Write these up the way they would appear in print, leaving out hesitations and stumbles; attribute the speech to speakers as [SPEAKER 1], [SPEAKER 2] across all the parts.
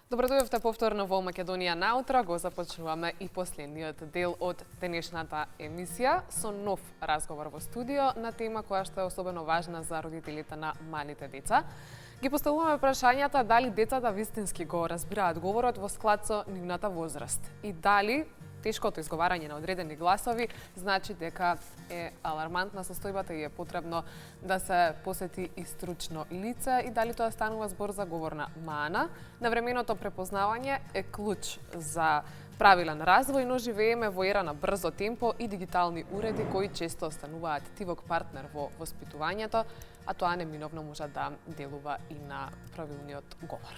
[SPEAKER 1] Добро дојдовте повторно во Македонија наутро. Го започнуваме и последниот дел од денешната емисија со нов разговор во студио на тема која што е особено важна за родителите на малите деца. Ги поставуваме прашањата дали децата вистински го разбираат говорот во склад со нивната возраст и дали тешкото изговарање на одредени гласови значи дека е алармантна состојбата и е потребно да се посети и стручно лице и дали тоа станува збор за говорна мана. Навременото препознавање е клуч за правилен развој, но живееме во ера на брзо темпо и дигитални уреди кои често стануваат тивок партнер во воспитувањето, а тоа неминовно може да делува и на правилниот говор.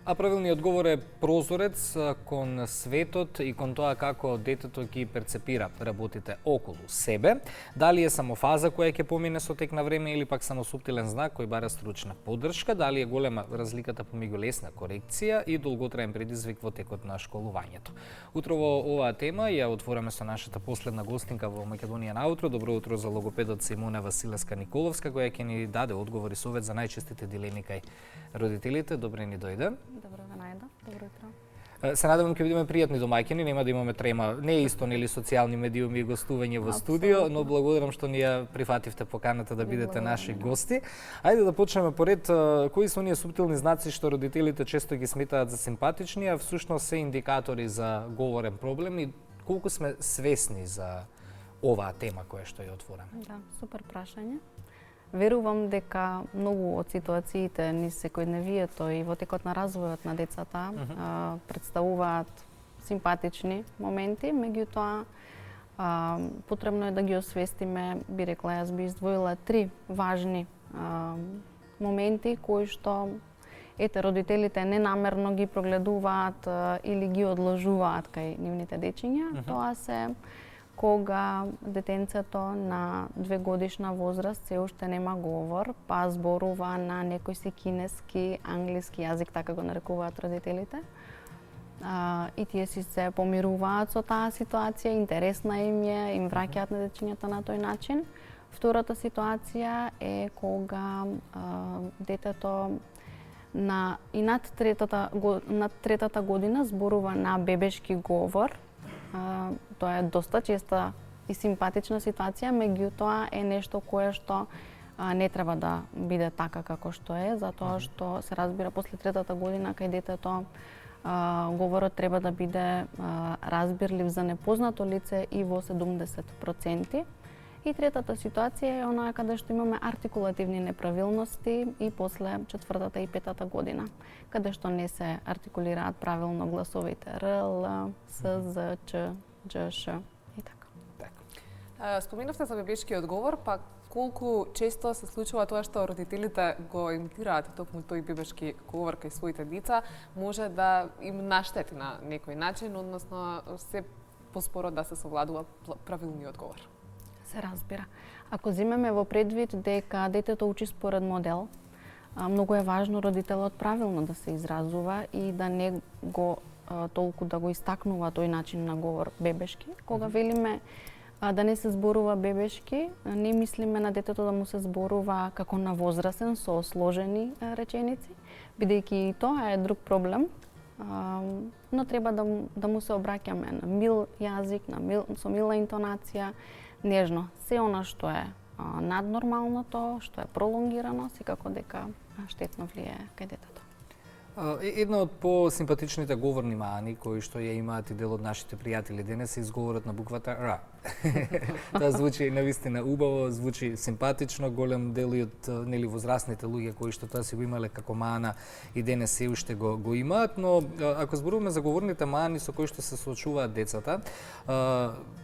[SPEAKER 2] А правилниот говор е прозорец кон светот и кон тоа како детето ги перцепира работите околу себе. Дали е само фаза која ќе помине со тек на време или пак само суптилен знак кој бара стручна поддршка, дали е голема разликата помеѓу лесна корекција и долготраен предизвик во текот на школувањето. Утро во оваа тема ја отвораме со нашата последна гостинка во Македонија наутро. Добро утро за логопедот Симона Василевска-Николовска, која ќе ни даде одговор и совет за најчестите дилеми кај родителите. Добре ни дојде.
[SPEAKER 3] Добро ве најдов. Добро утро.
[SPEAKER 2] Се надевам ќе бидеме пријатни домаќини, нема да имаме трема, не е исто нели социјални медиуми и гостување во студио, но благодарам што ни ја прифативте поканата да бидете наши гости. Ајде да почнеме поред кои се оние суптилни знаци што родителите често ги сметаат за симпатични, а всушност се индикатори за говорен проблем и колку сме свесни за оваа тема која што ја отвораме.
[SPEAKER 3] Да, супер прашање. Верувам дека многу од ситуациите низ секојдневието и во текот на развојот на децата представуваат симпатични моменти, меѓутоа потребно е да ги освестиме, би рекла, јас би издвоила 3 важни моменти кои што родителите ненамерно ги прогледуваат или ги одложуваат кај нивните дечиња. Тоа се кога детенцето на 2-годишна возраст се уште нема говор, па зборува на некој си кинески, англиски јазик, така го нарекуваат родителите. И тие си се помируваат со таа ситуација, интересна им е, им враќаат на дечињата на тој начин. Втората ситуација е кога детето над третата година зборува на бебешки говор. Тоа е доста честа и симпатична ситуација, меѓутоа е нешто кое што не треба да биде така како што е, затоа што се разбира после третата година кај детето говорот треба да биде разбирлив за непознато лице и во 70%. И третата ситуација е онаа каде што имаме артикулативни неправилности и после 4-та и 5-та година, каде што не се артикулираат правилно гласовите Р, Л, С, З, Ч, Дж, Ш и така.
[SPEAKER 1] Споменавте за бебешкиот говор, па колку често се случува тоа што родителите го имитираат токму тој бебешки говор кај своите деца, може да им наштети на некој начин, односно се поспоро да се совладува правилниот говор.
[SPEAKER 3] Се разбира. Ако земеме во предвид дека детето учи според модел, многу е важно родителот правилно да се изразува и да не го толку да го истакнува тој начин на говор бебешки. Кога велиме да не се зборува бебешки, не мислиме на детето да му се зборува како на возрасен со сложени реченици, бидејќи и тоа е друг проблем. Но треба да му се обраќаме на мил јазик, со мила интонација, нежно. Се она што е наднормалното, што е пролонгирано, секако дека штетно влијае кај детето.
[SPEAKER 2] Една од посимпатичните говорни мани кои што ја имаат и дел од нашите пријатели денес е изговорот на буквата Р. Тоа звучи навистина убаво, звучи симпатично, голем дел и од нели возрастните луѓе кои што тоа си го имале како мана и денес се уште го имаат, но ако зборуваме за говорните мани со кои што се соочуваат децата,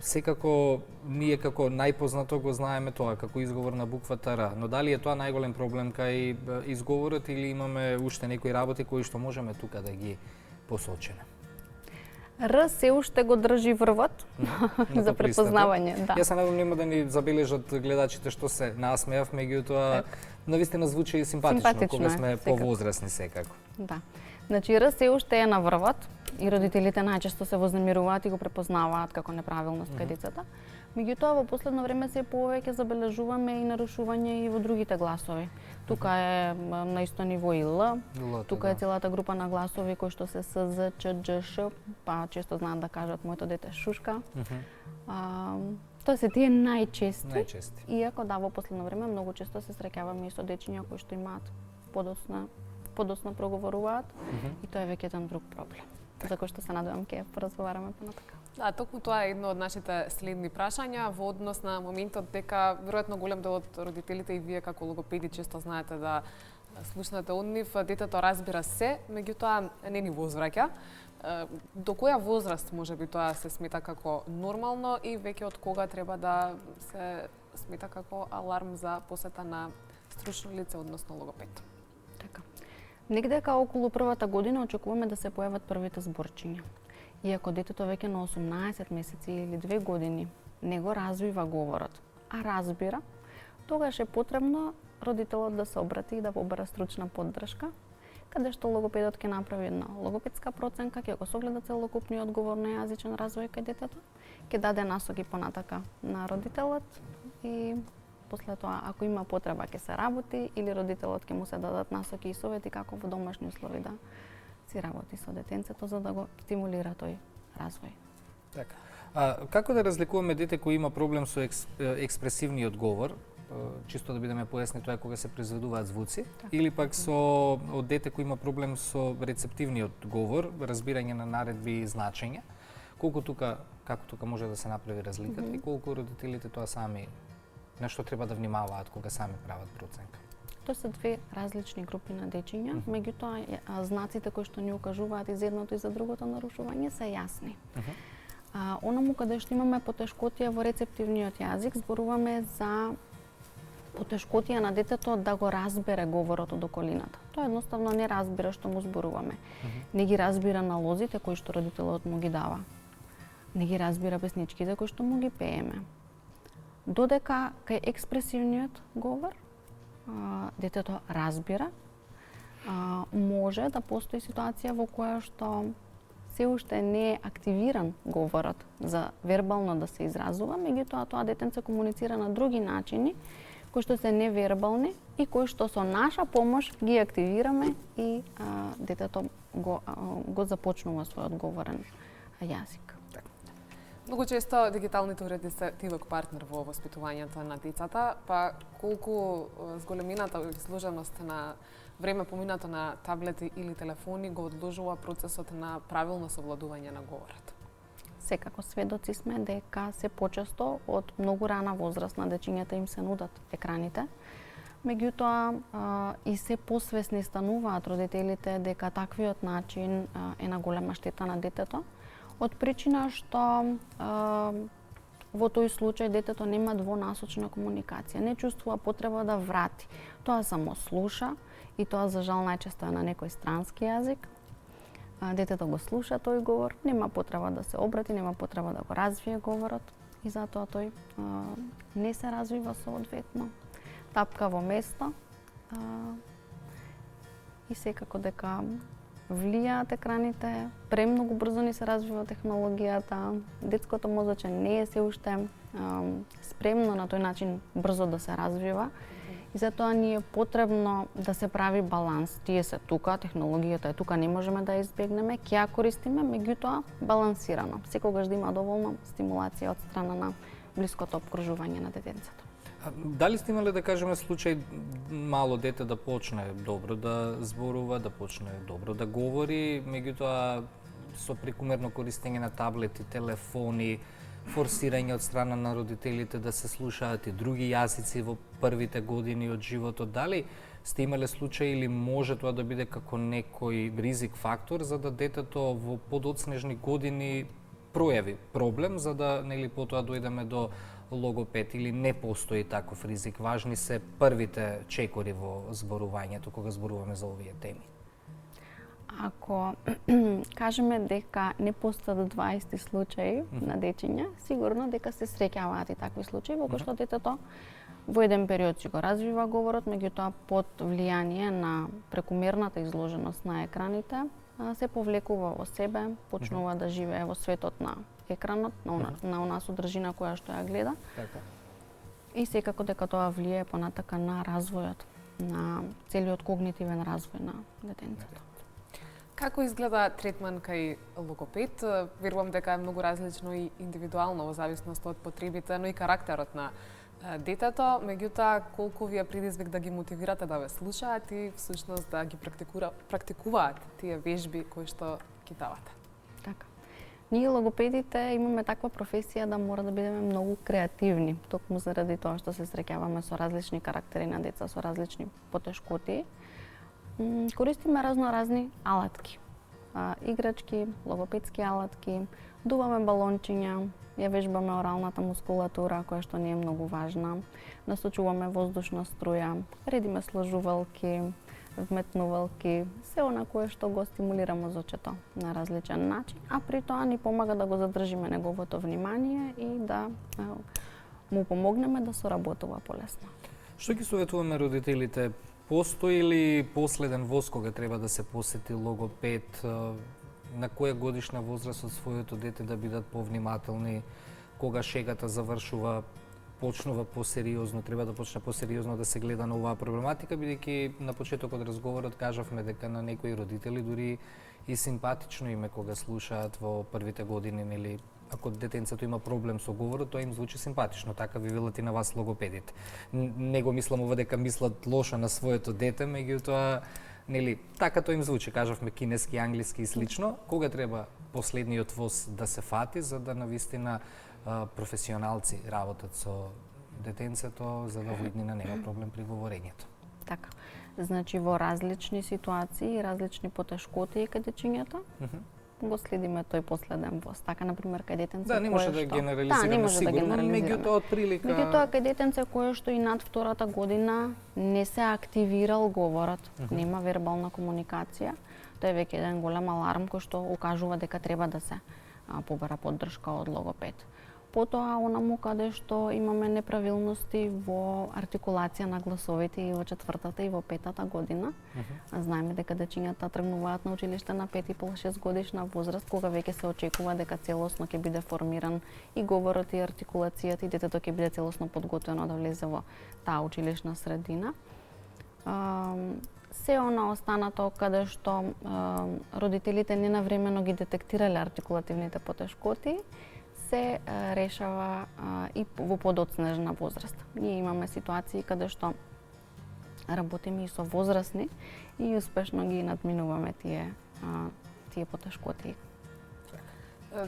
[SPEAKER 2] секако ние како најпознато го знаеме тоа како изговор на буквата Р, но дали е тоа најголем проблем кај изговорот или имаме уште некои работи кои што можеме тука да ги посочиме?
[SPEAKER 3] Р се уште го држи врвот за препознавање. Да.
[SPEAKER 2] Јас се надевам нема да ни забележат гледачите што се насмеав, меѓутоа навистина звучи симпатично кога сме повозрасни секако.
[SPEAKER 3] Да. Значи, Р се уште е на врвот и родителите најчесто се вознемируваат и го препознаваат како неправилност кај децата. Меѓутоа, во последно време се повеќе забележуваме и нарушување и во другите гласови. Тука е на исто ниво и Л, тука е целата група на гласови кои што се С, З, Ч, Дж, Ш, па често знаат да кажат моето дете шушка. Тоа се тие најчести. Иако во последно време многу често се среќаваме и со дечиња кои што имаат подоцна проговоруваат и тоа е веќе еден друг проблем. За кој што се надевам ќе поразговараме понатака.
[SPEAKER 1] Да, токму тоа е едно од нашите следни прашања во однос на моментот дека веројатно голем дел од родителите и вие како логопеди често знаете да слушнете од нив, детето разбира се, меѓутоа не ни возвраќа. До која возраст можеби тоа се смета како нормално и веќе од кога треба да се смета како аларм за посета на стручно лице, односно логопед?
[SPEAKER 3] Така. Негдека околу првата година очекуваме да се појават првите зборчиња. Иако детето веќе на 18 месеци или 2 години не го развива говорот, а разбира, тогаш е потребно родителот да се обрати и да побара стручна поддршка, каде што логопедот ќе направи една логопедска проценка, ќе го согледа целокупниот говор на јазичен развој кај детето, ќе даде насоки понатака на родителот и после тоа, ако има потреба, ќе се работи или родителот ќе му се дадат насоки и совети како во домашни услови да си работи со детенцето за да го стимулира тој развој.
[SPEAKER 2] Така. Како да разликуваме дете кој има проблем со експресивниот говор, чисто да бидеме појасни тоа кога се произведуваат звуци, или пак со од дете кој има проблем со рецептивниот говор, разбирање на наредби и значења, како тука може да се направи разликата и колку родителите тоа сами на што треба да внимаваат кога сами прават проценка?
[SPEAKER 3] Тоа се две различни групи на дечиња, меѓутоа знаците кои што ни укажуваат и за едното и за другото нарушување се јасни. Онаму каде што имаме потешкотија во рецептивниот јазик, зборуваме за потешкотија на детето да го разбере говорот од околината. Тоа едноставно не разбира што му зборуваме. Не ги разбира налозите кои што родителот му ги дава. Не ги разбира песничките кои што му ги пееме. Додека кај експресивниот говор детето разбира, може да постои ситуација во која што се уште не е активиран говорот за вербално да се изразува, меѓутоа тоа детенце комуницира на други начини кои што се невербални и кои што со наша помош ги активираме и детето го започнува својот говорен јазик.
[SPEAKER 1] Многу често дигиталните уреди се тивок партнер во воспитувањето на децата, па колку зголемината или сложеност на време поминато на таблети или телефони го одложува процесот на правилно совладување на говорот?
[SPEAKER 3] Секако сведоци сме дека се почесто од многу рана возраст на дечињата им се нудат екраните. Меѓутоа и се посвесни стануваат родителите дека таквиот начин е на голема штета на детето, од причина што во тој случај детето нема двонасочна комуникација, не чувствува потреба да врати. Тоа само слуша и тоа за жал најчесто е на некој странски јазик. Детето го слуша тој говор, нема потреба да се обрати, нема потреба да го развие говорот и затоа тој не се развива соодветно. Тапка во место и секако дека влијаат екраните, премногу брзо ни се развива технологијата, детското мозоче не е се уште спремно на тој начин брзо да се развива и затоа ни е потребно да се прави баланс. Тие се тука, технологијата е тука, не можеме да ја избегнеме, ќе ја користиме, меѓутоа балансирано. Секогаш да има доволно стимулација од страна на блиското опкружување на детенцето.
[SPEAKER 2] Дали сте имале, да кажеме, случај мало дете да почне добро да зборува, да почне добро да говори, меѓутоа со прекумерно користење на таблети, телефони, форсирање од страна на родителите да се слушаат и други јазици во првите години од животот? Дали сте имале случај или може тоа да биде како некој ризик фактор за да детето во подоцнежни години пројави проблем, за да нели потоа дојдеме до логопед, или не постои таков ризик? Важни се првите чекори во зборувањето кога зборуваме за овие теми.
[SPEAKER 3] Ако кажеме дека не постојат 20 случаи на дечиња, сигурно дека се среќаваат и такви случаи во кои што детето во еден период си го развива говорот, меѓутоа под влијание на прекумерната изложеност на екраните се повлекува во себе, почнува да живее во светот на екранот, на онаа содржина која што ја гледа.
[SPEAKER 2] Така.
[SPEAKER 3] И секако дека тоа влијае понатака на развојот, на целиот когнитивен развој на детенцето.
[SPEAKER 1] Како изгледа третман кај логопед? Верувам дека е многу различно и индивидуално во зависност од потребите, но и карактерот на детето. Меѓутоа, колку ви е предизвик да ги мотивирате да ве слушаат и всушност да ги практикуваат тие вежби кои што ги давате?
[SPEAKER 3] Така. Ние логопедите имаме таква професија да мора да бидеме многу креативни, токму заради тоа што се среќаваме со различни карактери на деца, со различни потешкоти. Користиме разноразни алатки. Играчки, логопедски алатки, дуваме балончиња, ја вежбаме оралната мускулатура, која што не е многу важна, насочуваме воздушна струја, редиме сложувалки, вметнувалки, се она кое што го стимулира мозочето на различен начин, а при тоа ни помага да го задржиме неговото внимание и да му помогнеме да соработува полесно.
[SPEAKER 2] Што ги советуваме родителите? Постои ли последен воз кога треба да се посети логопед? На која годишна возраст од своето дете да бидат повнимателни? Кога шегата завршува, почнува посериозно, треба да почне посериозно да се гледа на оваа проблематика, бидејќи на почетокот разговорот кажавме дека на некои родители дури и симпатично име кога слушаат во првите години, нели, ако детенцето има проблем со говорот, тоа им звучи симпатично, така ви велат и на вас логопедите. Не го мислам ова дека мислат лошо на своето дете, меѓутоа, нели, така тоа им звучи, кажавме кинески, англиски и слично. Кога треба последниот воз да се фати за да навистина професионалци работат со детенцето за да виднина нема проблем при говорењето?
[SPEAKER 3] Така. Значи во различни ситуации и различни потешкоти кај дечињата, го следиме тој последен воз. Така, например, кај детенце
[SPEAKER 2] да, не може да генерализираме сигурно, меѓутоа од прилика.
[SPEAKER 3] Меѓутоа, кај детенце кое што и над втората година не се активирал говорот, нема вербална комуникација, тоа е веќе еден голем аларм кој што укажува дека треба да се побара поддршка од логопед. Потоа, онаму каде што имаме неправилности во артикулација на гласовите и во четвртата и во петата година. Знаеме дека дечињата тргнуваат на училиште на 5,5-6 годишна возраст, кога веќе се очекува дека целосно ќе биде формиран и говорот и артикулацијата и детето ќе биде целосно подготвено да влезе во таа училишна средина. Се она останато каде што родителите ненавремено ги детектирале артикулативните потешкоти, се решава и во подоцнежна возраст. Ние имаме ситуации каде што работиме и со возрастни и успешно ги надминуваме тие потешкоти.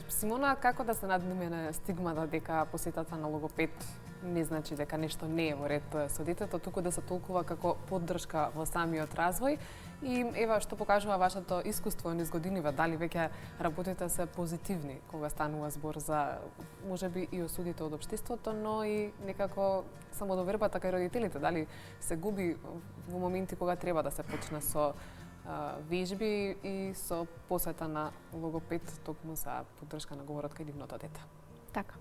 [SPEAKER 1] Симона, како да се надмине стигмата дека посетата на логопед не значи дека нешто не е во ред со детето, туку да се толкува како поддршка во самиот развој? И ева што покажува вашето искуство низ годиниве, дали веќе работите се позитивни кога станува збор за можеби и осудите од општеството, но и некако самодовербата кај родителите, дали се губи во моменти кога треба да се почне со вежби и со посета на логопед токму за поддршка на говорот кај нивното дете?
[SPEAKER 3] Така.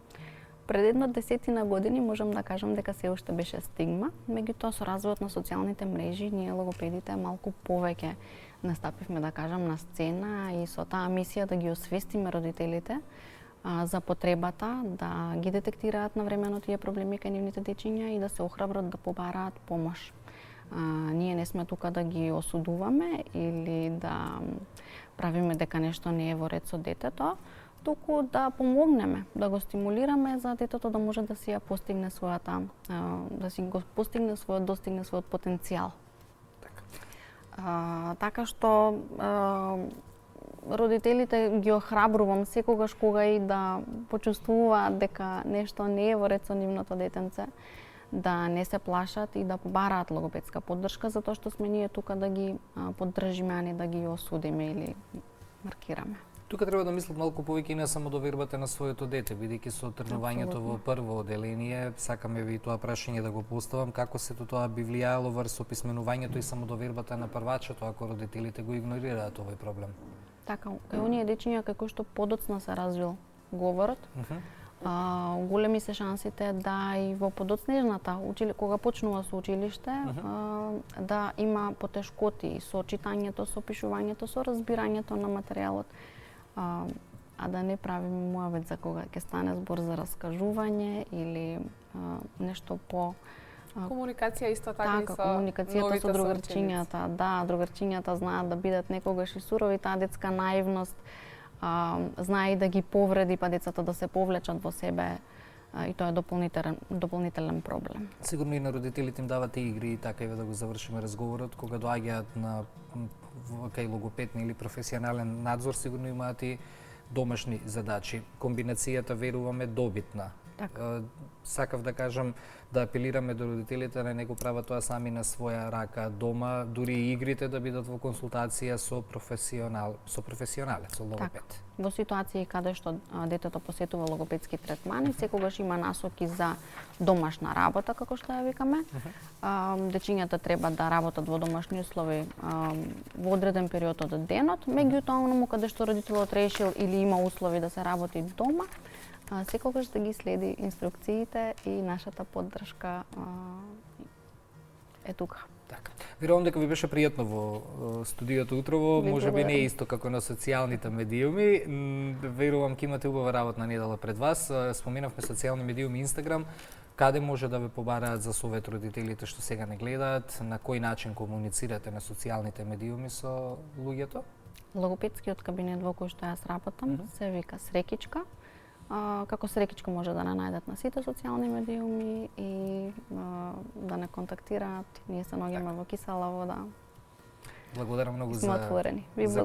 [SPEAKER 3] Пред едно 10 години можам да кажам дека се уште беше стигма, меѓутоа со развојот на социјалните мрежи ние логопедите малку повеќе настапивме, да кажам, на сцена и со таа мисија да ги освестиме родителите за потребата да ги детектираат навремено тие проблеми кај нивните дечиња и да се охрабрат да побараат помош. Ние не сме тука да ги осудуваме или да правиме дека нешто не е во ред со детето, туку да помогнеме, да го стимулираме за детето да може да си ја постигне својата, да си го постигне достигне својот потенцијал. Така што родителите ги охрабрувам секогаш кога и да почувствуваат дека нешто не е во ред со нивното детенце, да не се плашат и да побараат логопедска поддршка, затоа што сме ние тука да ги поддржиме, а не да ги осудиме или маркираме.
[SPEAKER 2] Тука треба да мислат малку повеќе и на самодовербата на своето дете, бидејќи со тргнувањето во прво оделение, сакаме ви тоа прашање да го поставам, како сето тоа би влијаело врз описменувањето и самодовербата на првачето ако родителите го игнорираат овој проблем?
[SPEAKER 3] Така, кај оние дечиња како што подоцна се развил говорот, Големи се шансите да и во подоцнежната, кога почнува со училиште, да има потешкоти со читањето, со пишувањето, со разбирањето на материјалот, а да не правиме муавет за кога ќе стане збор за раскажување или нешто по
[SPEAKER 1] Комуникација исто така и со
[SPEAKER 3] комуникацијата со другарчињата. Да, другарчињата знаат да бидат некогаш и сурови, таа детска наивност, знае и да ги повреди, па децата да се повлечат во себе, и тоа е дополнителен проблем.
[SPEAKER 2] Сигурно и на родителите им давате игри и така и да го завршиме разговорот, кога доаѓаат на кај логопедни или професионален надзор, сигурно имаат и домашни задачи. Комбинацијата, веруваме, добитна.
[SPEAKER 3] Така.
[SPEAKER 2] Сакав да кажам, да апелираме до родителите да не го прават тоа сами на своја рака дома, дури и игрите да бидат во консултација со професионалец, со логопед.
[SPEAKER 3] Так. Во ситуации каде што детето посетува логопедски третмани, секогаш има насоки за домашна работа, како што ја викаме. Дечињата треба да работат во домашни услови во одреден период од денот, меѓутоа оному каде што родителот решил или има услови да се работи дома, секогаш да ги следи инструкциите и нашата поддршка е тука.
[SPEAKER 2] Така. Верувам дека ви беше пријатно во студиото утрово, може би не е исто како на социјалните медиуми. Верувам ќе имате убава работна недела пред вас. Споменавме социјални медиуми, Инстаграм. Каде може да ве побараат за совет родителите што сега не гледаат? На кој начин комуницирате на социјалните медиуми со луѓето?
[SPEAKER 3] Логопедскиот кабинет во кој што јас работам се вика Срекичка. Како Срекичка може да не најдат на сите социјални медиуми и да не контактираат. Ние се наоѓаме во кисела вода.
[SPEAKER 2] Благодарам многу за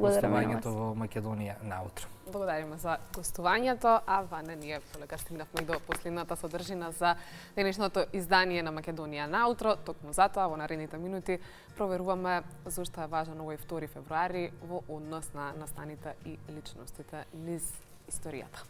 [SPEAKER 2] гостувањето во Македонија наутро.
[SPEAKER 1] Благодариме за гостувањето, а Ване, ние полека стигнавме до последната содржина за денешното издание на Македонија наутро. Токму затоа, во наредните минути, проверуваме зошто е важен овој 2 февруари во однос на настаните и личностите низ историјата.